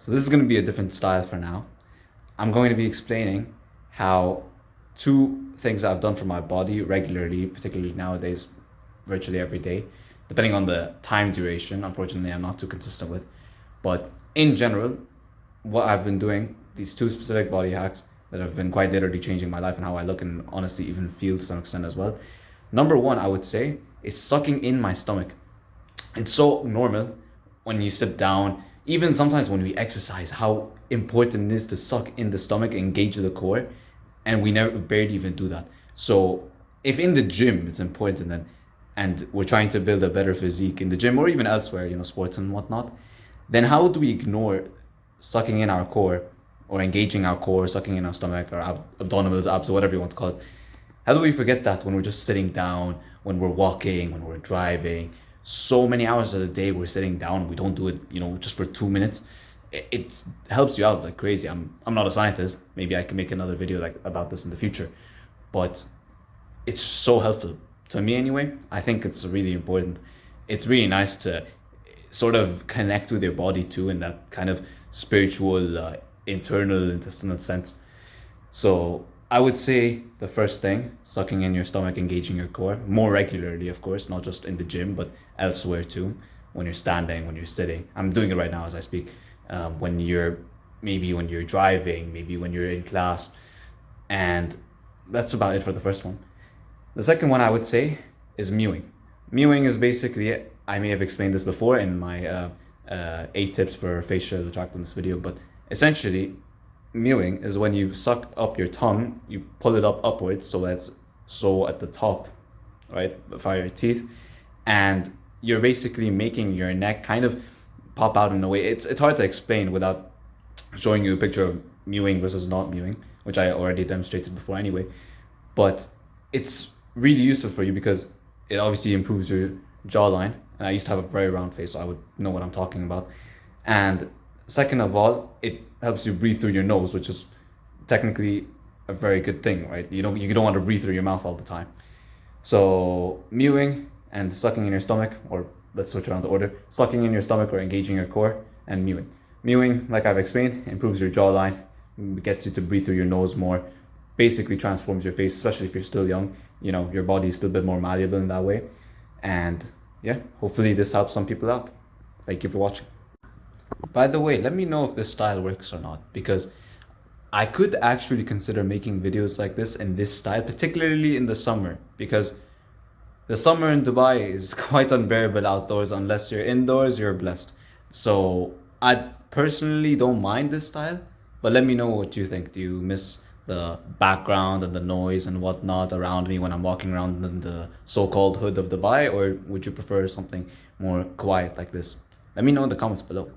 So this is going to be a different style for now. I'm going to be explaining how two things I've done for my body regularly, particularly nowadays, virtually every day, depending on the time duration. Unfortunately, I'm not too consistent with, but in general, what I've been doing, these two specific body hacks that have been quite literally changing my life and how I look and honestly even feel to some extent as well. Number one, I would say, is sucking in my stomach. It's so normal when you sit down, even sometimes when we exercise, how important it is to suck in the stomach, engage the core, and we never barely even do that. So if in the gym it's important and we're trying to build a better physique in the gym or even elsewhere, sports and whatnot, then how do we ignore sucking in our core or engaging our core, sucking in our stomach or abdominals, abs, or whatever you want to call it? How do we forget that when we're just sitting down, when we're walking, when we're driving? So many hours of the day we're sitting down. We don't do it, just for 2 minutes. It helps you out like crazy. I'm not a scientist. Maybe I can make another video like about this in the future, but it's so helpful to me anyway. I think it's really important. It's really nice to sort of connect with your body too in that kind of spiritual, internal, intestinal sense. So I would say the first thing, sucking in your stomach, engaging your core more regularly, of course, not just in the gym, but elsewhere too. When you're standing, when you're sitting. I'm doing it right now as I speak. When you're driving, maybe when you're in class. And that's about it for the first one. The second one I would say is mewing. Mewing is basically, I may have explained this before in my 8 tips for facial attractiveness video, but essentially, mewing is when you suck up your tongue, you pull it up upwards, so that's so at the top, right, via your teeth, and you're basically making your neck kind of pop out in a way. It's hard to explain without showing you a picture of mewing versus not mewing, which I already demonstrated before anyway. But it's really useful for you because it obviously improves your jawline. And I used to have a very round face, so I would know what I'm talking about. And second of all, it helps you breathe through your nose, which is technically a very good thing, right? You don't want to breathe through your mouth all the time. So mewing and sucking in your stomach, or let's switch around the order: sucking in your stomach or engaging your core, and mewing. Mewing, like I've explained, improves your jawline, gets you to breathe through your nose more, basically transforms your face, especially if you're still young. Your body is still a bit more malleable in that way. And yeah, hopefully this helps some people out. Thank you for watching. By the way, let me know if this style works or not, because I could actually consider making videos like this in this style, particularly in the summer, because the summer in Dubai is quite unbearable outdoors. Unless you're indoors, you're blessed. So I personally don't mind this style, but let me know what you think. Do you miss the background and the noise and whatnot around me when I'm walking around in the so-called hood of Dubai, or would you prefer something more quiet like this? Let me know in the comments below.